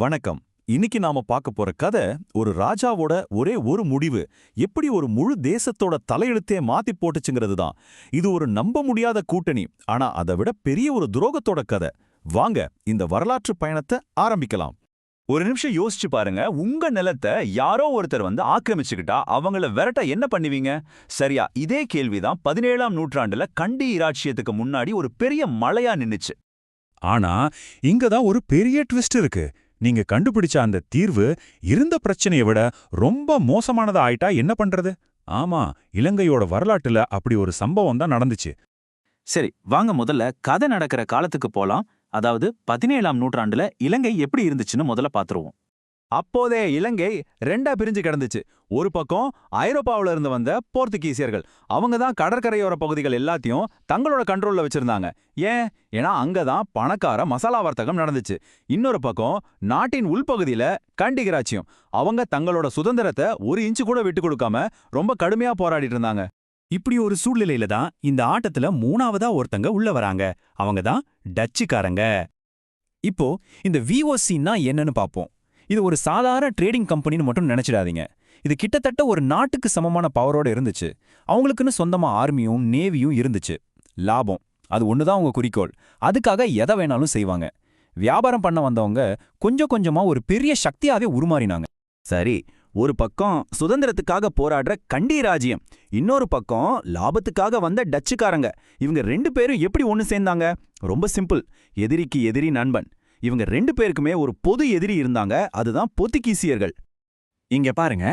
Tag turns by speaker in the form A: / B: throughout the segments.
A: வணக்கம். இன்னைக்கு நாம பார்க்க போற கதை ஒரு ராஜாவோட ஒரே ஒரு முடிவு எப்படி ஒரு முழு தேசத்தோட தலையெழுத்தே மாத்தி போட்டுச்சுங்கிறது தான். இது ஒரு நம்ப முடியாத கூட்டணி, ஆனா அதை விட பெரிய ஒரு துரோகத்தோட கதை. வாங்க இந்த வரலாற்று பயணத்தை ஆரம்பிக்கலாம்.
B: ஒரு நிமிஷம் யோசிச்சு பாருங்க. உங்க நிலத்தை யாரோ ஒருத்தர் வந்து ஆக்கிரமிச்சுக்கிட்டா அவங்கள விரட்ட என்ன பண்ணுவீங்க? சரியா, இதே கேள்விதான் 17ஆம் நூற்றாண்டுல கண்டி இராச்சியத்துக்கு முன்னாடி ஒரு பெரிய மலையா நின்னுச்சு.
C: ஆனா இங்க தான் ஒரு பெரிய ட்விஸ்ட் இருக்கு. நீங்க கண்டுபிடிச்ச அந்த தீர்வு இருந்த பிரச்சனையை விட ரொம்ப மோசமானதா ஆயிட்டா என்ன பண்றது? ஆமா, இலங்கையோட வரலாற்றுல அப்படி ஒரு சம்பவம் தான் நடந்துச்சு.
D: சரி, வாங்க முதல்ல கதை நடக்கிற காலத்துக்கு போலாம். அதாவது 17ஆம் நூற்றாண்டுல இலங்கை எப்படி இருந்துச்சுன்னு முதல்ல பாத்துருவோம்.
A: அப்போதே இலங்கை ரெண்டா பிரிஞ்சு கிடந்துச்சு. ஒரு பக்கம் ஐரோப்பாவில இருந்து வந்த போர்த்துகீசியர்கள், அவங்க தான் கடற்கரையோர பகுதிகள் எல்லாத்தையும் தங்களோட கண்ட்ரோல்ல வச்சிருந்தாங்க. ஏன்னா அங்கதான் பணக்கார மசாலா வர்த்தகம் நடந்துச்சு. இன்னொரு பக்கம் நாட்டின் உள்பகுதியில கண்டி இராச்சியம், அவங்க தங்களோட சுதந்திரத்தை ஒரு இன்ச்சு கூட விட்டு கொடுக்காம ரொம்ப கடுமையா போராடிட்டு இருந்தாங்க.
C: இப்படி ஒரு சூழ்நிலையில தான் இந்த ஆட்டத்துல மூணாவதா ஒருத்தங்க உள்ள வராங்க. அவங்க தான் டச்சுக்காரங்க. இப்போ இந்த விஓசின்னா என்னன்னு பாப்போம். இது ஒரு சாதாரண ட்ரேடிங் கம்பெனின்னு மட்டும் நினைச்சிடாதீங்க. இது கிட்டத்தட்ட ஒரு நாட்டுக்கு சமமான பவரோட இருந்துச்சு. அவங்களுக்குன்னு சொந்தமா ஆர்மியும் நேவியும் இருந்துச்சு. லாபம், அது ஒண்ணுதான் அவங்க குறிக்கோள். அதுக்காக எதை வேணாலும் செய்வாங்க. வியாபாரம் பண்ண வந்தவங்க கொஞ்சம் கொஞ்சமா ஒரு பெரிய சக்தியாவே உருமாறினாங்க.
D: சரி, ஒரு பக்கம் சுதந்திரத்துக்காக போராடுற கண்டி ராஜ்யம், இன்னொரு பக்கம் லாபத்துக்காக வந்த டச்சுக்காரங்க. இவங்க ரெண்டு பேரும் எப்படி ஒன்னு சேர்ந்தாங்க? ரொம்ப சிம்பிள். எதிரிக்கு எதிரி நண்பன். இவங்க ரெண்டு பேருக்குமே ஒரு பொது எதிரி இருந்தாங்க, அதுதான் போர்த்துகீசியர்கள்.
B: இங்க பாருங்க,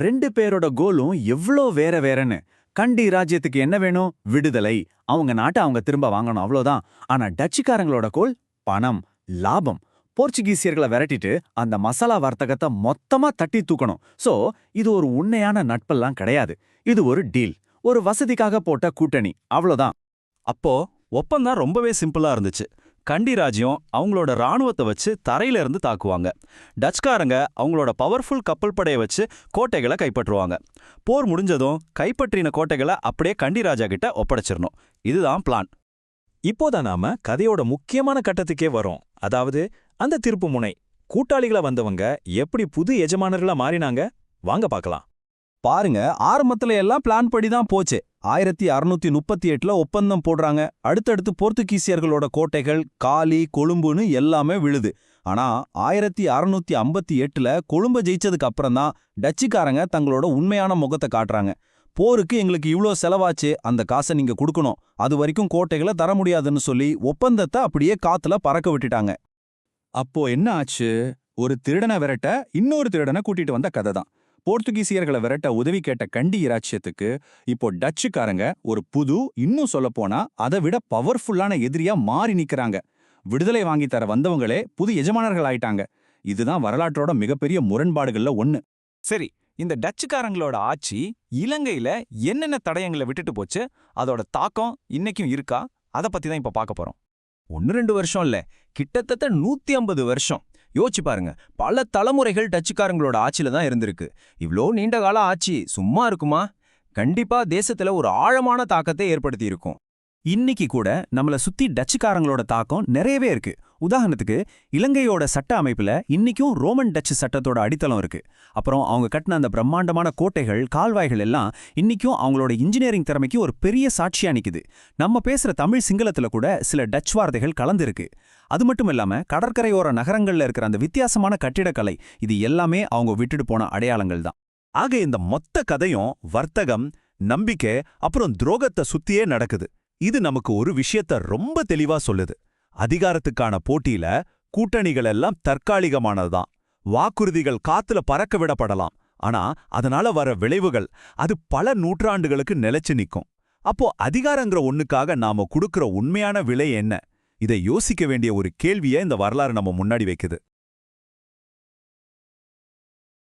B: ரெண்டு பேரோட கோலும் எவ்ளோ வேற வேறன்னு. கண்டி ராஜ்யத்துக்கு என்ன வேணும்? விடுதலை. அவங்க நாட்டை அவங்க திரும்ப வாங்கணும், அவ்வளோதான். ஆனா டச்சுக்காரங்களோட கோல் பணம், லாபம். போர்ச்சுகீசியர்களை விரட்டிட்டு அந்த மசாலா வர்த்தகத்தை மொத்தமா தட்டி தூக்கணும். சோ இது ஒரு உண்மையான நட்பெல்லாம் கிடையாது. இது ஒரு டீல், ஒரு வசதிக்காக போட்ட கூட்டணி, அவ்வளோதான்.
A: அப்போ ஒப்பந்தம் ரொம்பவே சிம்பிளா இருந்துச்சு. கண்டி ராஜ்யம் அவங்களோட ராணுவத்தை வச்சு தரையில இருந்து தாக்குவாங்க. டச்சுக்காரங்க அவங்களோட பவர்ஃபுல் கப்பல் படையை வச்சு கோட்டைகளை கைப்பற்றுவாங்க. போர் முடிஞ்சதும் கைப்பற்றின கோட்டைகளை அப்படியே கண்டி ராஜா கிட்ட ஒப்படைச்சிடணும். இதுதான் பிளான். இப்போதான் நாம கதையோட முக்கியமான கட்டத்துக்கே வரோம். அதாவது அந்த திருப்பு முனை. கூட்டாளிகளா வந்தவங்க எப்படி புது எஜமானர்களா மாறினாங்க? வாங்க பார்க்கலாம். பாருங்க, ஆரம்பத்துல எல்லாம் பிளான் படி தான் போச்சு. 1638ல ஒப்பந்தம் போடுறாங்க. அடுத்தடுத்து போர்த்துகீசியர்களோட கோட்டைகள் காலி, கொழும்புன்னு எல்லாமே விழுது. ஆனா 1658ல கொழும்பை ஜெயிச்சதுக்கு அப்புறம் தான் டச்சுக்காரங்க தங்களோட உண்மையான முகத்தை காட்டுறாங்க. போருக்கு எங்களுக்கு இவ்ளோ செலவாச்சு, அந்த காசை நீங்க கொடுக்கணும், அது வரைக்கும் கோட்டைகளை தர முடியாதுன்னு சொல்லி ஒப்பந்தத்தை அப்படியே காத்துல பறக்க விட்டுட்டாங்க.
C: அப்போ என்ன ஆச்சு? ஒரு திருடனை விரட்ட இன்னொரு திருடனை கூட்டிட்டு வந்த கதை தான். போர்த்துகீசியர்களை விரட்ட உதவி கேட்ட கண்டி இராச்சியத்துக்கு இப்போ டச்சுக்காரங்க ஒரு புது, இன்னும் சொல்லப்போனா அதை விட பவர்ஃபுல்லான எதிரியா மாறி நிக்கிறாங்க. விடுதலை வாங்கி தர வந்தவங்களே புது எஜமானர்கள் ஆயிட்டாங்க. இதுதான் வரலாற்றோட மிகப்பெரிய முரண்பாடுகள்ல ஒண்ணு.
A: சரி, இந்த டச்சுக்காரங்களோட ஆட்சி இலங்கையில என்னென்ன தடயங்களை விட்டுட்டு போச்சு, அதோட தாக்கம் இன்னைக்கும் இருக்கா? அதை பத்தி தான் இப்ப பார்க்க போறோம்.
D: 1-2 வருஷம் இல்ல, கிட்டத்தட்ட 150 வருஷம். யோசிச்சு பாருங்க, பல தலைமுறைகள் டச்சுக்காரங்களோட ஆட்சியில தான் இருந்திருக்கு. இவ்ளோ நீண்ட கால ஆட்சி சும்மா இருக்குமா? கண்டிப்பா தேசத்துல ஒரு ஆழமான தாக்கத்தை ஏற்படுத்தி இருக்கும்.
C: இன்னைக்கு கூட நம்மள சுத்தி டச்சுக்காரங்களோட தாக்கம் நிறையவே இருக்கு. உதாரணத்துக்கு இலங்கையோட சட்ட அமைப்புல இன்னைக்கும் ரோமன் டச்சு சட்டத்தோட அடித்தளம் இருக்கு. அப்புறம் அவங்க கட்டின அந்த பிரம்மாண்டமான கோட்டைகள், கால்வாய்கள் எல்லாம் இன்னைக்கும் அவங்களோட இன்ஜினியரிங் திறமைக்கு ஒரு பெரிய சாட்சியா நிக்குது. நம்ம பேசுற தமிழ் சிங்களத்துல கூட சில டச் வார்த்தைகள் கலந்துருக்கு. அது மட்டும் இல்லாம கடற்கரையோர நகரங்கள்ல இருக்கிற அந்த வித்தியாசமான கட்டிடக்கலை, இது எல்லாமே அவங்க விட்டுட்டு போன அடையாளங்கள் தான்.
A: ஆக இந்த மொத்த கதையும் வர்த்தகம், நம்பிக்கை, அப்புறம் துரோகத்தை சுத்தியே நடக்குது. இது நமக்கு ஒரு விஷயத்த ரொம்ப தெளிவா சொல்லுது. அதிகாரத்துக்கான போட்டியில கூட்டணிகள் எல்லாம் தற்காலிகமானதுதான். வாக்குறுதிகள் காத்துல பறக்க விடப்படலாம், ஆனா அதனால வர விளைவுகள் அது பல நூற்றாண்டுகளுக்கு நிலைச்சு நிக்கும். அப்போ அதிகாரங்கிற ஒண்ணுக்காக நாம கொடுக்கிற உண்மையான விலை என்ன? இதை யோசிக்க வேண்டிய ஒரு கேள்வியை இந்த வரலாறு நம்ம முன்னாடி வைக்குது.